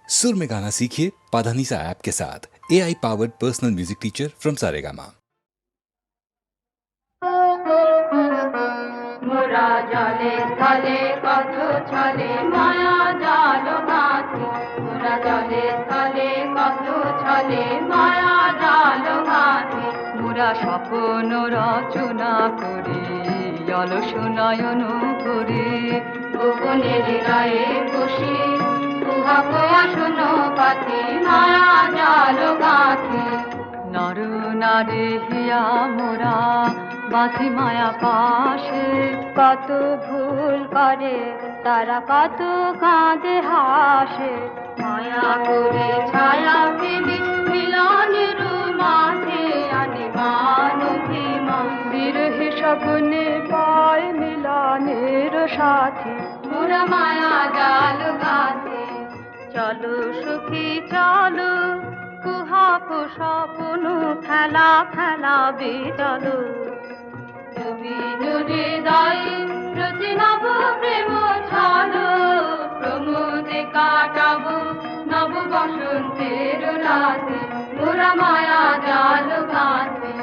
सुर में गाना सीखिए पाधानीसा ऐप के साथ। AI powered personal music teacher from Saregama. মোরা জলে স্থলে কত ছলে মায়া জাল গাঁথি, মোরা জলে স্থলে কত ছলে মায়া জাল গাঁথি, মোরা স্বপ্ন রচনা করি অলস নয়ন করি, গোপনের গায়ে বসি উহা কয়া শোনো পাখি মায়া জাল গাঁথি। নর নারী হিয়া মোরা বাঁধি মায়া পাশে, কত ভুল করে তারা কত কাঁদে হাসে, মায়া করে ছায়া ফেলি মিলনের মাঝে আনে মান অভিমান, বিরহে স্বপ্নে পায় মিলনের সাথী, মোরা মায়া জাল গাঁথি। চলো সুখী চলো কুহাপ স্বপ্ন খেলা খেলাবে চলো, নবীন হৃদয় রচি নব প্রেম ছলো, প্রমোদে কাটাবো নব বসন্তের রাতে, মোরা মায়া জাল গাঁথি।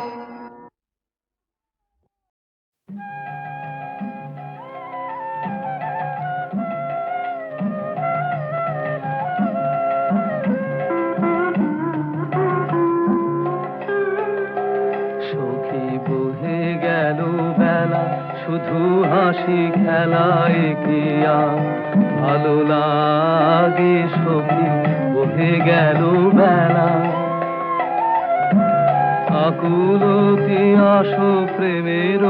শুধু হাসি খেলায় কিয়া ভালো লাগে সখী, বহে গেল বেলা। আকুলতি আসো প্রেমের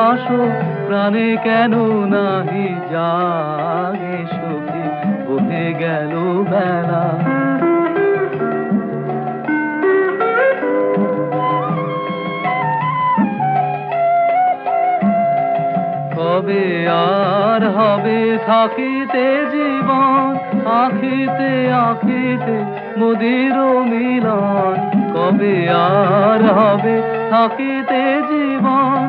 আসো প্রাণে কেন নাহি জাগে সখী, বহে গেল বেলা। কবে আর হবে থাকিতে জীবন, আখিতে আখিতে মোদের মিলন, কবে আর হবে থাকিতে জীবন,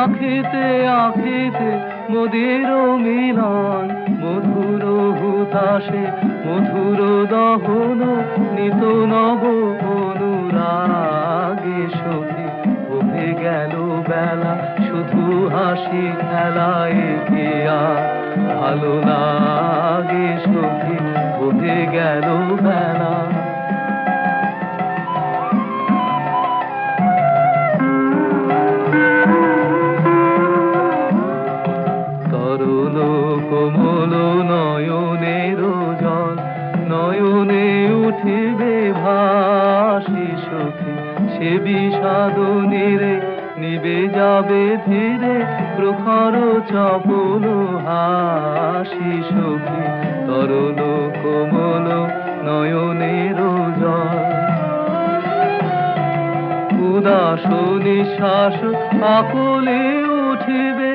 আখিতে আখিতে মোদের মিলন, মধুর হুতাশে মধুর দহন নিত নব অনুরাগে সখী, বহে গেল বেলা। শুধু হাসি খেলায় গিয়া ভালো লাগে সখী, বহে গেল বেলা। তরল কোমল নয়নের জল নয়নে উঠিবে ভাসি সখী, সে বিষাদ নিরে নিবে যাবে ধীরে প্রখর চপল হাসি সখী, তরল কোমল নয়নের জল। উদাস নিঃশ্বাস আকুলে উঠিবে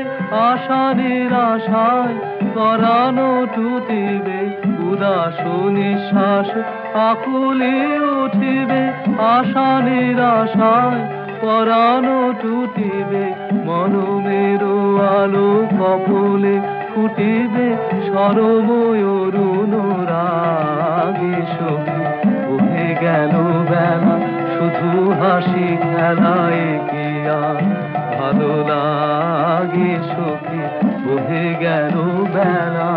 আশা নিরাশায় পরানো টুটিবে, উদাস নিঃশ্বাস আকুলে উঠিবে আশা নিরাশায় পরানো টুটিবে, মনমের আলো কপলে ফুটিবে সরময় অরুণ রাগে সখী, বহে গেল বেলা। শুধু হাসি খেলায় গিয়া ভালো লাগে সখী, বহে গেল বেলা।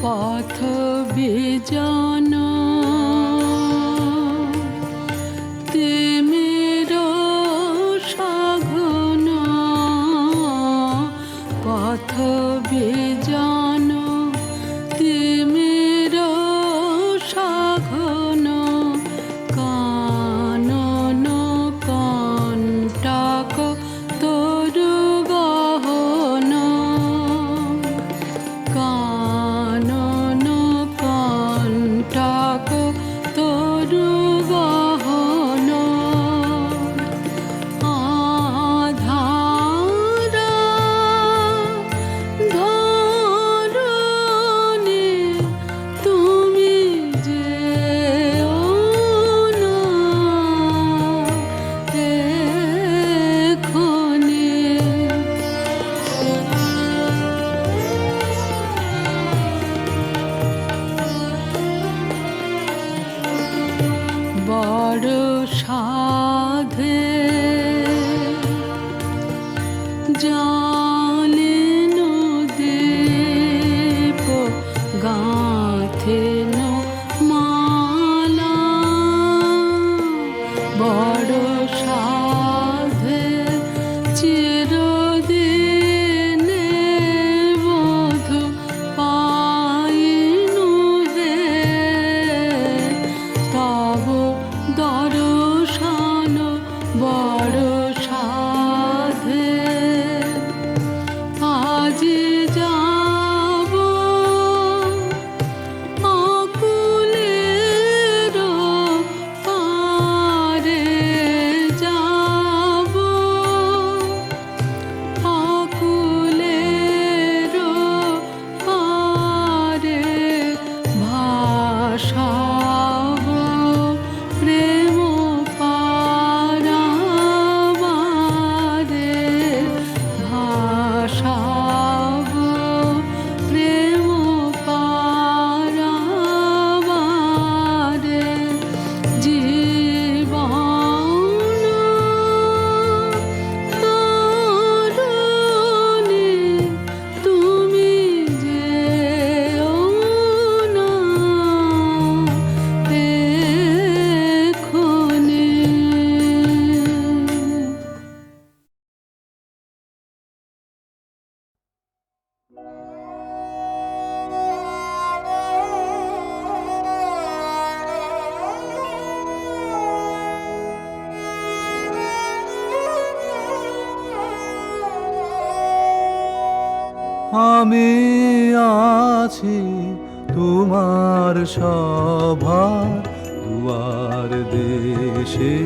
পথ বিজন তিমির সঘন, পথ বিজন তিমির সঘন, কানন কণ্টক তরু গহন, কানন কণ্টক তরু গহন, আধারা ধরণী তুমি যেও না এক্ষণে। বড় সাধে জালেন দীপ, গাঁথেন মালা, বড় সাধে চিরদিনে বধূ পাইনু হে, তব দর্শন বড় সাধে। আজি যাব আকুলের পারে, যাব আকুলের পারে, ভাষাব প্রেম পারাবারে, ভাষাব প্রেম পারাবারে, জীবন তরুণী তুমি যেও না এক্ষণে। আমি আছি তোমার সভার দুয়ার দেশে,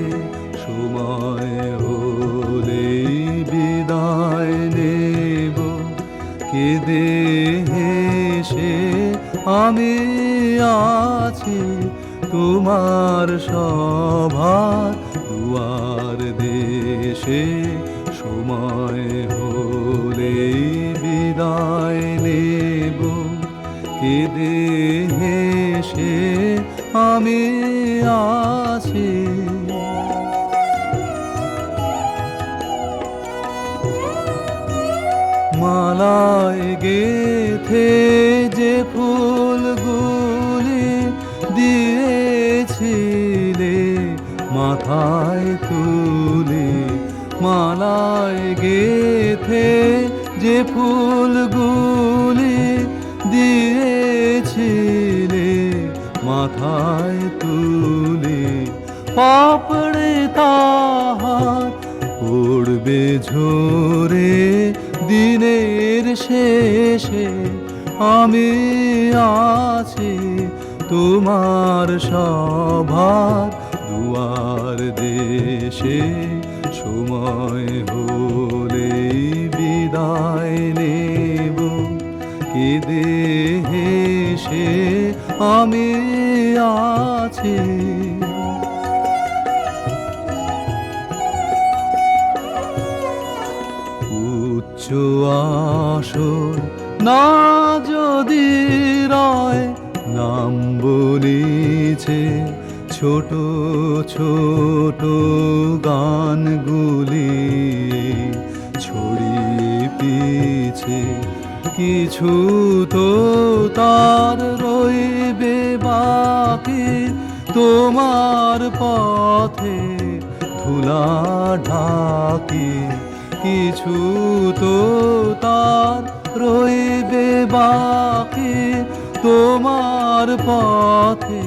সময় হলে বিদায় নেব কেঁদে হেসে। আমি আছি তোমার সভার দুয়ার দেশে, সময় হলে বিদায় নেব কেঁদে হেসে। আমি আছি মালায় গেথে যে ফুলগুলি দিয়েছিলে মাথায় তুলে, মালায় গেথে যে ফুলগুলি দিয়েছিলে মাথায় তুলে, পাপড়ে তাহার পড়বে ঝরে দিনের শেষে। আমি আছি তোমার সভার দুয়ার দেশে, সময় হলে বিদায় নেব কেঁদে হেসে। আমি আছি উচ্চ আসন না যদি রয়, নাম বলিছে ছোট ছোট গানগুলি ছড়িয়ে পিছে কিছু তো তার রইবে বাকি, তোমার পথে ধুলা ঢাকি। কিছু তো তার রইবে বাকি, তোমার পথে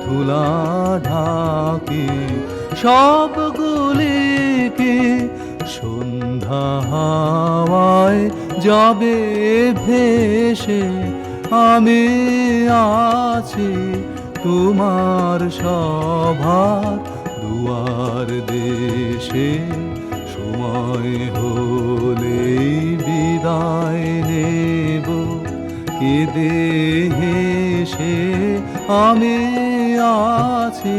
ধুলা ঢাকি। সবগুলিকে সন্ধ্যা হাওয়ায় যাবে ভেসে, আমি আছি তোমার সভার দুয়ার দেশে। সময় হলেই বিদায় নেব, কেঁদে হেসে আমি আছি।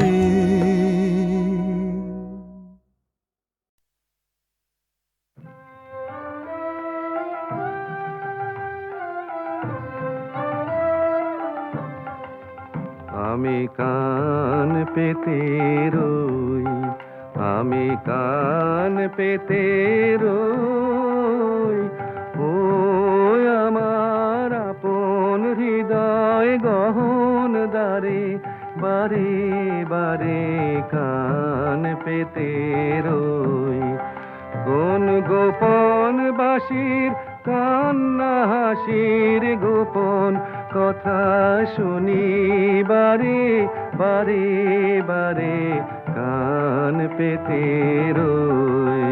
আমি কান পেতে রই, আমি কান পেতে রই, ও আমার আপন হৃদয় গহন দ্বারে, বারে বারে কান পেতে রই। কোন গোপন বাঁশির কান্না হাসির গোপন কথা শুনি, বারে বারে বারে কান পেতে রই।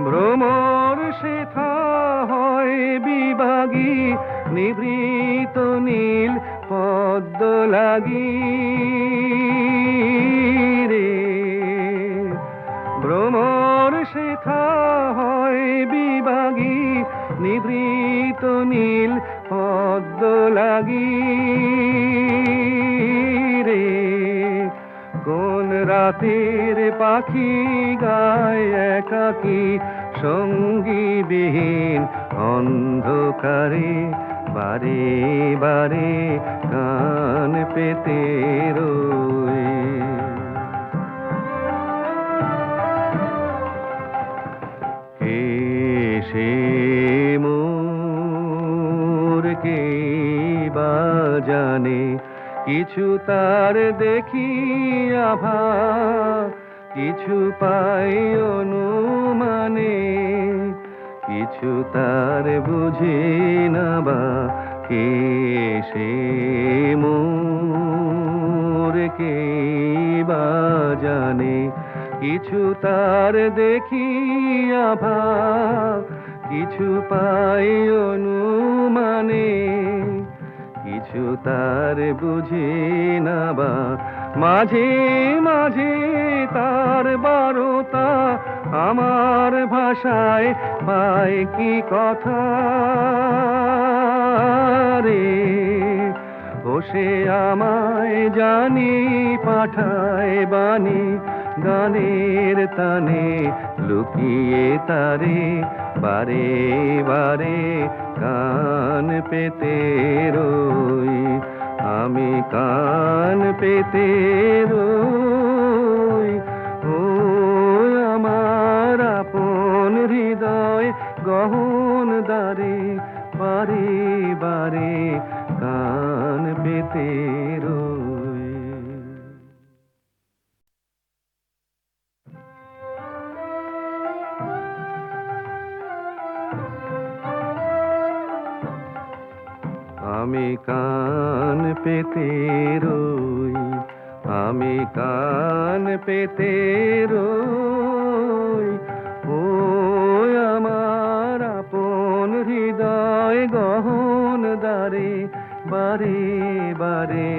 ভ্রমর শেখা হয় বিভাগী, নিভৃত নীল পদ্ম লাগি রে। ভ্রমর শেখা হয় বিভাগী, নিভৃত নীল পদ্ম লাগি রে। কোন রাতের পাখি গায় একাকী সঙ্গীবিহীন অন্ধকারে, বারে বারে কান পেতে রই। কে সে মোর কে বা জানে, কিছু তার দেখি আভা, কিছু পাই অনুমানে, কিছু তার বুঝি না বা। কে সে মোর কে বা জানে, কিছু তার দেখি আভা, কিছু পাই অনুমানে, কিছু তার বুঝি না বা। মাঝে মাঝে তার বারতা আমার ভাষায় পায় কি কথা রে। ও সে আমায় জানি পাঠায় বাণী, গানের তানে লুকিয়ে তারে, বারে বারে কান পেতে রই। আমি কান পেতে রই, ও আমার আপন হৃদয় গহন দ্বারে, বারে বারে কান পেতে রই। আমি কান পেতে রই, আমি কান পেতে রই, ও আমার আপন হৃদয় গহন দ্বারে, বারে বারে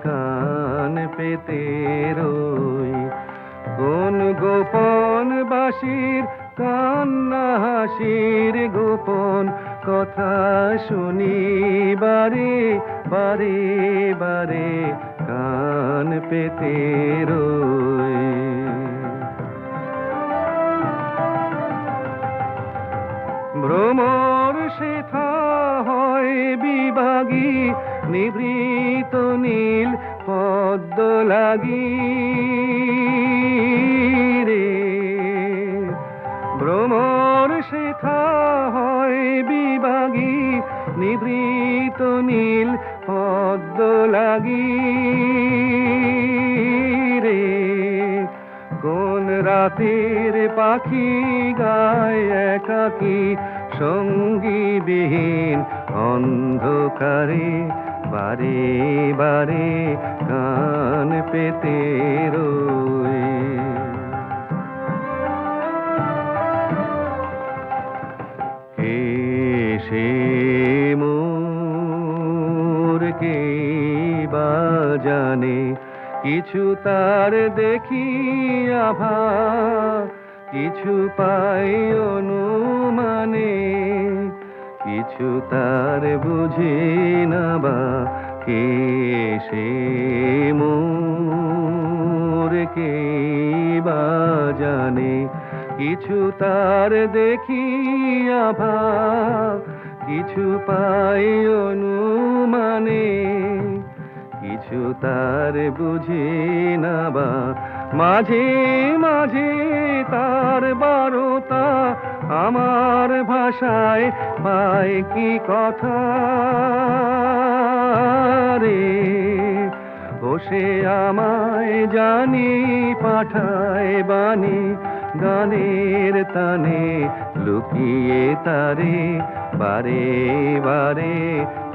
কান পেতে রই। কোন গোপন বাঁশির কান্না হাসির গোপন কথা শুনি, বারে বারে বারে কান পেতে রই। ভ্রমর শেখা হয় বিভাগী, নিভৃত নীল পদ্ম লাগি রে। নিভৃত নীল পদ্ম লাগি রে কোন রাতের পাখি গায় একাকী সঙ্গীবিহীন অন্ধকারে বারে বারে কান পেতে রই কে সে মোর কে বা জানে কিছু তার দেখি আভা কিছু পাই অনুমানে কিছু তার বুঝি না বা কে সে মোর কে বা জানে কিছু তার দেখি আভা কিছু পাই অনুমানে কিছু তার বুঝি না বা মাঝে মাঝে তার বারতা আমার ভাষায় পায় কি কথা রে ও সে আমায় জানি পাঠায় বাণী গানের তানে লুকিয়ে তারে বারে বারে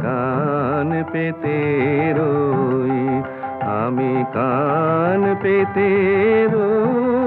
কান পেতে রই আমি কান পেতে রই